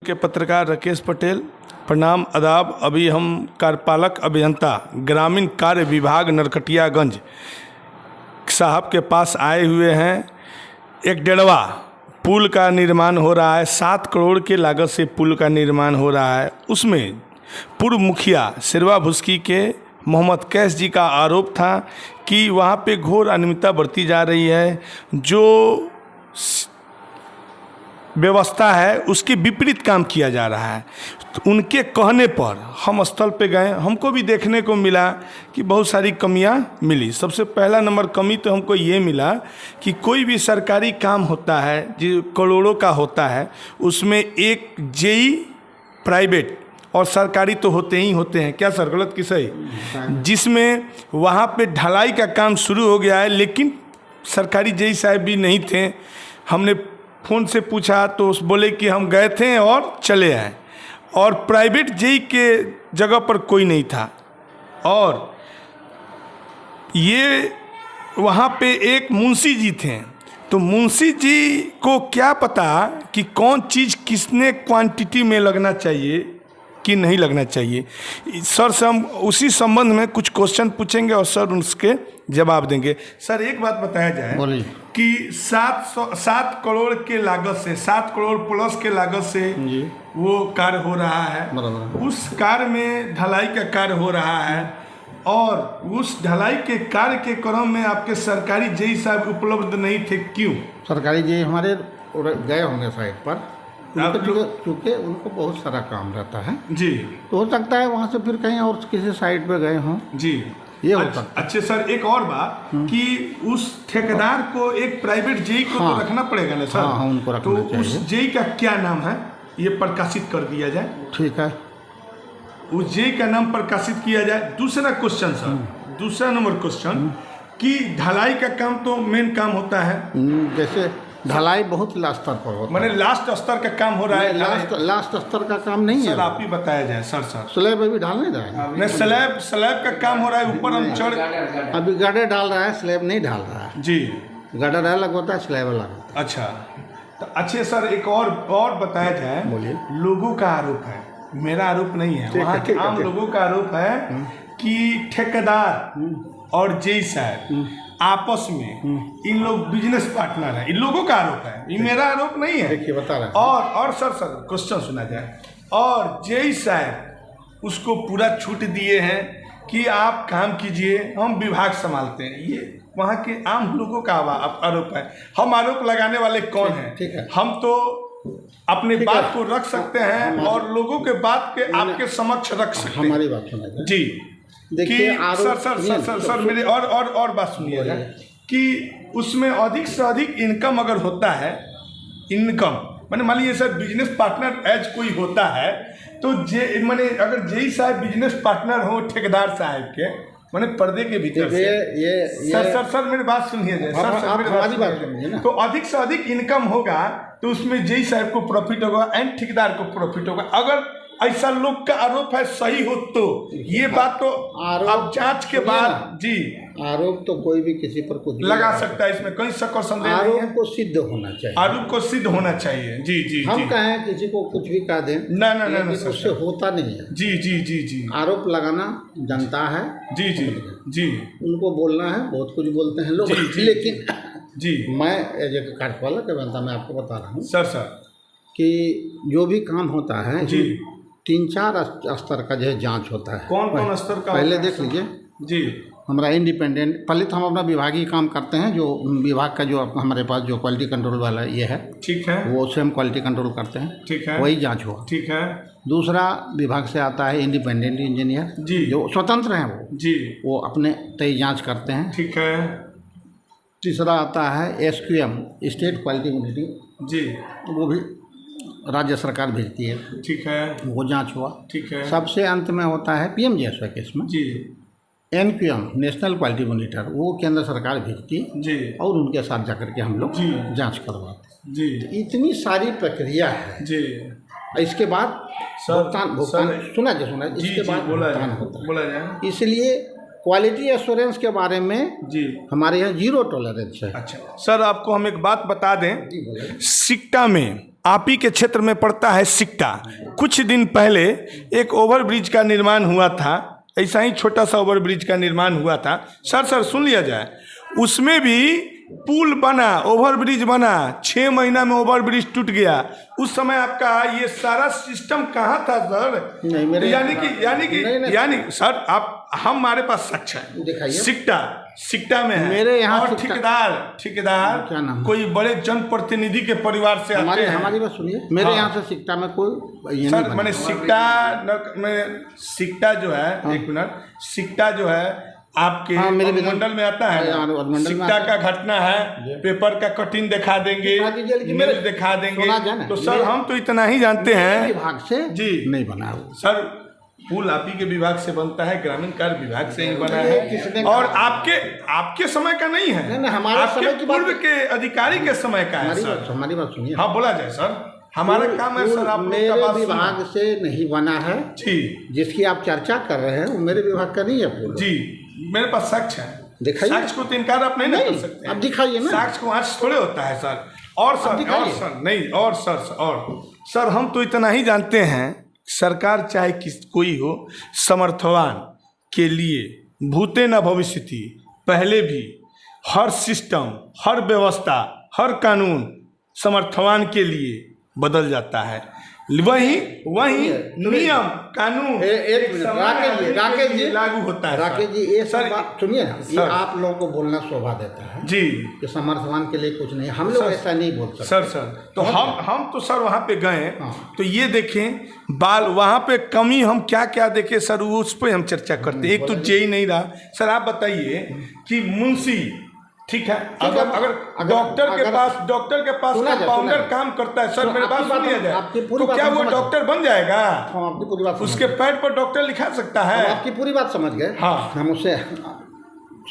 के पत्रकार राकेश पटेल, प्रणाम आदाब। अभी हम कार्यपालक अभियंता ग्रामीण कार्य विभाग नरकटियागंज साहब के पास आए हुए हैं। एक डेढ़वा पुल का निर्माण हो रहा है, 7 करोड़ के लागत से पुल का निर्माण हो रहा है। उसमें पूर्व मुखिया सिरवा भुस्की के मोहम्मद कैस जी का आरोप था कि वहाँ पे घोर अनियमितता बरती जा रही है, जो व्यवस्था है उसके विपरीत काम किया जा रहा है। तो उनके कहने पर हम स्थल पे गए, हमको भी देखने को मिला कि बहुत सारी कमियां मिली। सबसे पहला नंबर कमी तो हमको ये मिला कि कोई भी सरकारी काम होता है जो करोड़ों का होता है, उसमें एक जेई प्राइवेट और सरकारी तो होते ही होते हैं। क्या सर, गलत कि सही? जिसमें वहाँ पे ढलाई का काम शुरू हो गया है, लेकिन सरकारी जेई साहब भी नहीं थे। हमने फ़ोन से पूछा तो उस बोले कि हम गए थे और चले आए, और प्राइवेट जेई के जगह पर कोई नहीं था। और ये वहाँ पे एक मुंशी जी थे, तो मुंशी जी को क्या पता कि कौन चीज़ किसने क्वांटिटी में लगना चाहिए कि नहीं लगना चाहिए। सर से हम उसी संबंध में कुछ क्वेश्चन पूछेंगे और सर उसके जवाब देंगे। सर एक बात बताया जाए कि 7 करोड़ के लागत से, 7 करोड़ प्लस के लागत से वो कार्य हो रहा है। उस कार्य में ढलाई का कार्य हो रहा है, और उस ढलाई के कार्य के क्रम में आपके सरकारी जेई साहब उपलब्ध नहीं थे। क्यों? सरकारी जेई हमारे गए होंगे साइट पर, क्योंकि उनको बहुत सारा काम रहता है जी। तो हो सकता है वहाँ से फिर कहीं और किसी साइट पे गए हों जी, ये हो सकता है। अच्छा सर, एक और बात कि उस ठेकेदार को एक प्राइवेट जेई को तो रखना पड़ेगा ना सर? हाँ, उनको रखना तो चाहिए। उस जेई का क्या नाम है, ये प्रकाशित कर दिया जाए। ठीक है, उस जेई का नाम प्रकाशित किया जाए। दूसरा क्वेश्चन सर, दूसरा नंबर क्वेश्चन कि ढलाई का काम तो मेन काम होता है, जैसे ढलाई बहुत लास्ट स्तर पर होता है, मैंने लास्ट स्तर का काम हो रहा है। लास्ट स्तर का काम नहीं है सर, आप ही बताया जाए। सर स्लैब अभी डालने जाएगा, नहीं, स्लैब का काम हो रहा है, ऊपर हम चढ़, अभी गार्डर डाल रहा है, स्लैब नहीं डाल रहा है जी। गार्डर अलग होता है, स्लैब अलग होता है। अच्छा, तो अच्छे सर एक और बताया जाए। बोलिए। लोगों का आरोप है, मेरा आरोप नहीं है, वहाँ के आम लोगों का आरोप है कि ठेकेदार और जेई साहब आपस में इन लोग बिजनेस पार्टनर हैं। इन लोगों का आरोप है, ये मेरा आरोप नहीं है। देखिए बता रहा हूँ। और सर क्वेश्चन सुना जाए। और जेई साहब उसको पूरा छूट दिए हैं कि आप काम कीजिए, हम विभाग संभालते हैं। ये वहाँ के आम लोगों का आरोप है। हम आरोप लगाने वाले कौन हैं? ठीक है, हम तो अपनी बात को रख सकते हैं और लोगों के बात के आपके समक्ष रख सकते हैं। हमारी बात सुना जी। देखिए सर मेरी और बात सुनिए कि उसमें अधिक से अधिक इनकम अगर होता है, इनकम मैंने मान लीजिए सर बिजनेस पार्टनर एज कोई होता है, तो मैंने अगर जेई साहब बिजनेस पार्टनर हो ठेकेदार साहब के, मैंने पर्दे के भीतर से ये सर मेरी बात सुनिए सर, तो अधिक से अधिक इनकम होगा तो उसमें जेई साहब को प्रॉफिट होगा एंड ठेकेदार को प्रॉफिट होगा। अगर ऐसा लोग का आरोप है सही हो तो ये बात तो अब जांच के बाद जी, आरोप तो कोई भी किसी पर कुछ लगा सकता है, इसमें कोई शक और संदेह नहीं है। आरोप को सिद्ध होना चाहिए, आरोप को सिद्ध होना चाहिए। जी जी, हम कहें किसी को कुछ भी कह दें ना, उससे होता नहीं है। जी जी जी जी, आरोप लगाना जनता है। जी जी जी, उनको बोलना है, बहुत कुछ बोलते हैं लोग, लेकिन जी मैं एज ए कार्यपालक अभियंता मैं आपको बता रहा हूँ सर कि जो भी काम होता है जी 3-4 स्तर का जो है जांच होता है। कौन स्तर का? पहले देख लीजिए जी, हमारा इंडिपेंडेंट, पहले तो हम अपना विभागीय काम करते हैं, जो विभाग का जो हमारे पास जो क्वालिटी कंट्रोल वाला ये है, ठीक है, वो उससे हम क्वालिटी कंट्रोल करते हैं, ठीक है, वही जांच हुआ, ठीक है। दूसरा विभाग से आता है इंडिपेंडेंट इंजीनियर जी, जो स्वतंत्र हैं वो जी, वो अपने तय जाँच करते हैं, ठीक है। तीसरा आता है SQM स्टेट क्वालिटी मॉनिटरिंग जी, वो भी राज्य सरकार भेजती है, ठीक है, वो जांच हुआ, ठीक है। सबसे अंत में होता है PMGSY केस में जी, NQM नेशनल क्वालिटी मॉनिटर, वो केंद्र सरकार भेजती है जी, और उनके साथ जाकर के हम लोग जांच करवाते हैं जी। तो इतनी सारी प्रक्रिया है जी। इसके बाद भुगतान सुना इसके बाद भुगतान होता है। इसलिए क्वालिटी एश्योरेंस के बारे में जी हमारे यहाँ 0 टॉलरेंस है। अच्छा सर, आपको हम एक बात बता दें, सिक्टा में आप ही के क्षेत्र में पड़ता है सिकटा। कुछ दिन पहले एक ओवरब्रिज का निर्माण हुआ था, ऐसा ही छोटा सा ओवरब्रिज का निर्माण हुआ था। सर सुन लिया जाए, उसमें भी पुल बना, ओवरब्रिज बना, 6 महीना में ओवरब्रिज टूट गया। उस समय आपका ये सारा सिस्टम कहाँ था सर? नहीं, मेरे यानी सर आप हमारे पास साक्ष्य है, दिखाइए। सिकटा में है मेरे यहाँ और ठेकेदार क्या नाम? कोई बड़े जनप्रतिनिधि के परिवार से आते हैं। हमारी बात सुनिए, मेरे यहाँ से सिकटा में कोई सर मैंने सिकटा जो है, एक मिनट, सिकटा जो है आपके मंडल में आता है, सिकटा का घटना है, पेपर का कटिंग दिखा देंगे, मेरे दिखा देंगे। तो सर हम तो इतना ही जानते हैं विभाग से जी नहीं बना सर, पुल आप ही के विभाग से बनता है, ग्रामीण कार्य विभाग से ही बना है, और आपके समय का नहीं है, आपके पूर्व के अधिकारी के समय का है सर। हमारी बात सुनिए। हाँ बोला जाए सर, हमारा काम है सर। आप मेरे विभाग से नहीं बना है जी, जिसकी आप चर्चा कर रहे हैं वो मेरे विभाग का नहीं है पुल जी। मेरे पास साक्ष्य है, दिखाइए। साक्ष्य को तो इनकार आप नहीं कर सकते। अब दिखाइए ना, साक्ष्य को आज थोड़े होता है सर। और सर हम तो इतना ही जानते हैं, सरकार चाहे कोई हो, समर्थवान के लिए भूते न भविष्यति, पहले भी हर सिस्टम, हर व्यवस्था, हर कानून समर्थवान के लिए बदल जाता है। वही नियम कानून राकेश जी लागू होता है। राकेश जी ये सर सुनिए ना, ये आप लोगों को बोलना शोभा देता है जी कि समर्थवान के लिए कुछ नहीं, हम लोग ऐसा नहीं बोल सकते सर। तो हम तो सर वहाँ पे गए, तो ये देखें बाल वहाँ पे कमी हम क्या क्या देखे सर, उस पर हम चर्चा करते। एक तो जेई नहीं रहा सर। आप बताइए कि मुंशी, ठीक है, अगर डॉक्टर के पास कंपाउंडर काम करता है सर, मेरे बात सुनिए जाए, तो क्या वो डॉक्टर बन जाएगा? आपकी पूरी बात, उसके पैड पर डॉक्टर लिखा सकता है। आपकी पूरी बात समझ गए। हाँ, हम उससे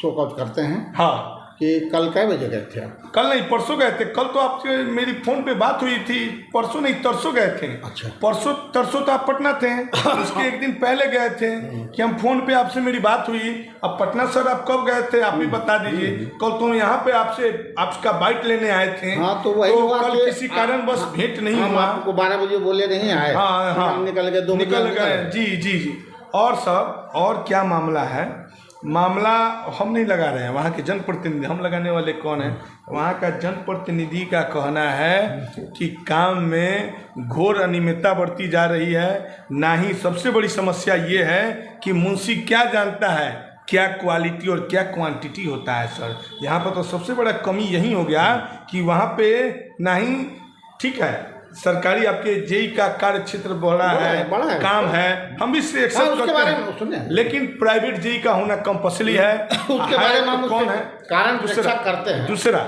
शो आउट करते हैं। हाँ, कि कल कै बजे गए थे आप? कल नहीं, परसों गए थे। कल तो आपसे मेरी फोन पे बात हुई थी, परसों नहीं तरसों गए थे। अच्छा, तरसों तो आप पटना थे, उसके एक दिन पहले गए थे कि हम फोन पे आपसे मेरी बात हुई। अब पटना सर आप कब गए थे आप भी बता दीजिए। कल तो यहाँ पे आपका बाइट लेने आए थे। हाँ, तो वही कल किसी कारण बस भेंट नहीं हुआ। आपको 12 बजे बोले नहीं आए। हाँ, निकल गए जी। और सर और क्या मामला है? मामला हम नहीं लगा रहे हैं, वहाँ के जनप्रतिनिधि, हम लगाने वाले कौन हैं? वहाँ का जनप्रतिनिधि का कहना है कि काम में घोर अनियमितता बढ़ती जा रही है। ना ही सबसे बड़ी समस्या ये है कि मुंशी क्या जानता है क्या क्वालिटी और क्या क्वांटिटी होता है सर। यहाँ पर तो सबसे बड़ा कमी यही हो गया कि वहाँ पे ना ही, ठीक है, सरकारी आपके जेई का कार्य क्षेत्र बड़ा है, काम है, हम भी एक्सेप्ट करते हैं, लेकिन प्राइवेट जेई का होना कंपल्सरी है। उसके बारे में कौन है कारण दूसरा करते हैं। दूसरा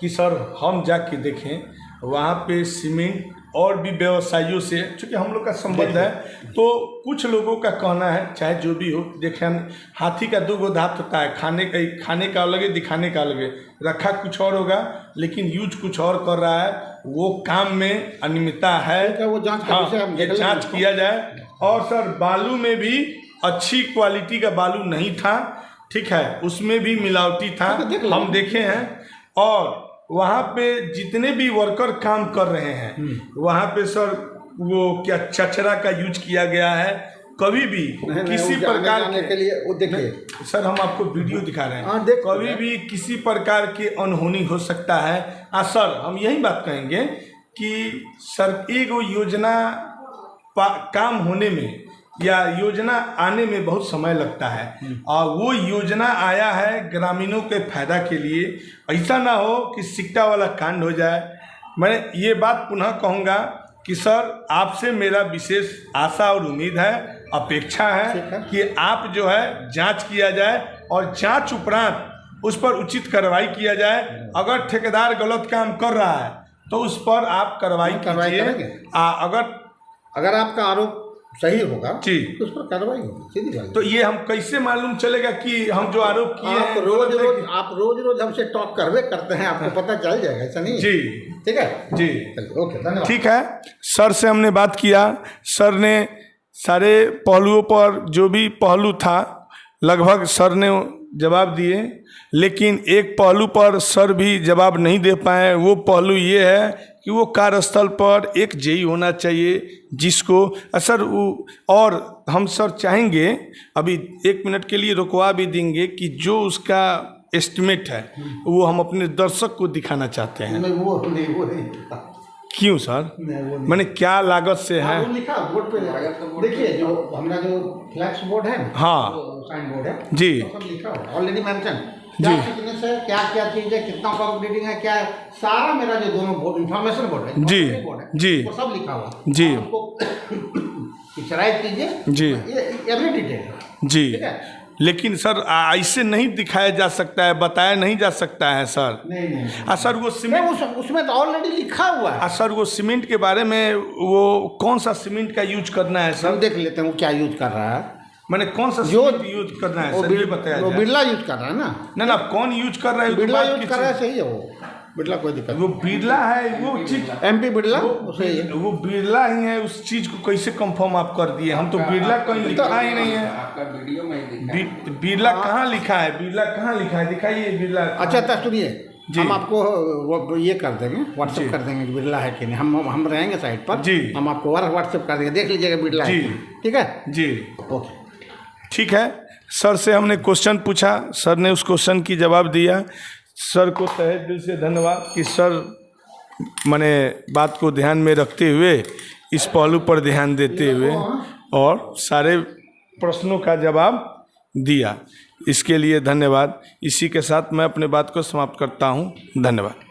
कि सर हम जाके देखें वहाँ पे सीमेंट और भी व्यवसायियों से, चूँकि हम लोग का संबंध है, तो कुछ लोगों का कहना है, चाहे जो भी हो, देखें हाथी का 2 दांत होता है, खाने का अलग है, दिखाने का अलग है। रखा कुछ और होगा लेकिन यूज कुछ और कर रहा है, वो काम में अनियमितता है। वो जांच किया जाए। और सर बालू में भी अच्छी क्वालिटी का बालू नहीं था, ठीक है, उसमें भी मिलावटी था, हम देखे हैं। और वहाँ पे जितने भी वर्कर काम कर रहे हैं वहाँ पे सर वो क्या चचरा का यूज किया गया है। कभी भी किसी प्रकार के लिए वो देखिए सर, हम आपको वीडियो दिखा रहे हैं, कभी भी किसी प्रकार की अनहोनी हो सकता है। सर हम यही बात कहेंगे कि सर एक योजना काम होने में या योजना आने में बहुत समय लगता है, और वो योजना आया है ग्रामीणों के फायदा के लिए। ऐसा ना हो कि सिकटा वाला कांड हो जाए। मैं ये बात पुनः कहूँगा कि सर आपसे मेरा विशेष आशा और उम्मीद है, अपेक्षा है कि आप जो है जांच किया जाए और जांच उपरांत उस पर उचित कार्रवाई किया जाए। अगर ठेकेदार गलत काम कर रहा है तो उस पर आप कार्रवाई कीजिए। अगर आपका आरोप सही होगा जी तो उस पर कार्रवाई होगी, सीधी बात। तो ये हम कैसे मालूम चलेगा कि हम जो आरोप किए हैं? आप रोज हमसे टॉक करते हैं, आपको पता चल जाएगा, ऐसा नहीं जी, ठीक है जी, ओके, धन्यवाद। ठीक है, सर से हमने बात किया, सर ने सारे पहलुओं पर जो भी पहलू था लगभग सर ने जवाब दिए, लेकिन एक पहलू पर सर भी जवाब नहीं दे पाए। वो पहलू ये है कि वो कार्यस्थल पर एक जेई होना चाहिए जिसको सर और हम सर चाहेंगे अभी 1 मिनट के लिए रुकवा भी देंगे कि जो उसका एस्टिमेट है वो हम अपने दर्शक को दिखाना चाहते हैं। वो नहीं क्यों सर? मैंने क्या लागत से है? वो लिखा बोर्ड पे, देखिए जो हमारा जो फ्लैक्स बोर्ड है, हाँ साइन बोर्ड है जी, तो सब लिखा हो ऑलरेडी मेंशन, क्या थिकनेस है, क्या क्या चीज़ है, कितना कॉम्पिटिटिंग है, क्या है, सारा मेरा जो दोनों बोर्ड इंफॉर्मेशन बोर्ड है जी जी वो सब लिखा हुआ जी, पिक्चराइज कीजिए जी, एवरी डिटेल जी। ठीक है। लेकिन सर ऐसे नहीं दिखाया जा सकता है, बताया नहीं जा सकता है सर। नहीं सर वो सीमेंट उसमें तो ऑलरेडी लिखा हुआ है। सर वो सीमेंट के बारे में, वो कौन सा सीमेंट का यूज करना है सर? हम देख लेते हैं वो क्या यूज कर रहा है, मैंने कौन सा सीमेंट यूज करना है सर, ये बताया वो जाए। बिरला यूज कर रहा है ना। ना कौन यूज कर रहा है? बिरला यूज कर रहा है, सही है वो बिरला, कोई दिक्कत वो बिरला है, वो चीज MP बिरला सही है, वो बिरला ही है। उस चीज को कैसे कंफर्म आप कर दिए? हम तो बिरला कहीं लिखा ही नहीं है। आपका वीडियो में बिरला कहाँ लिखा है? बिरला कहाँ लिखा है? दिखाइए बिरला। अच्छा तो सुनिए, हम आपको वो ये कर देंगे, व्हाट्सएप कर देंगे बिरला है कि नहीं। हम रहेंगे साइट पर जी, हम आपको व्हाट्सएप कर देंगे, देख लीजिएगा बिरला है, ठीक है जी ओके। ठीक है। सर से हमने क्वेश्चन पूछा, सर ने उस क्वेश्चन की जवाब दिया। सर को तहे दिल से धन्यवाद कि सर मैंने बात को ध्यान में रखते हुए इस पहलू पर ध्यान देते हुए और सारे प्रश्नों का जवाब दिया। इसके लिए धन्यवाद। इसी के साथ मैं अपने बात को समाप्त करता हूँ। धन्यवाद।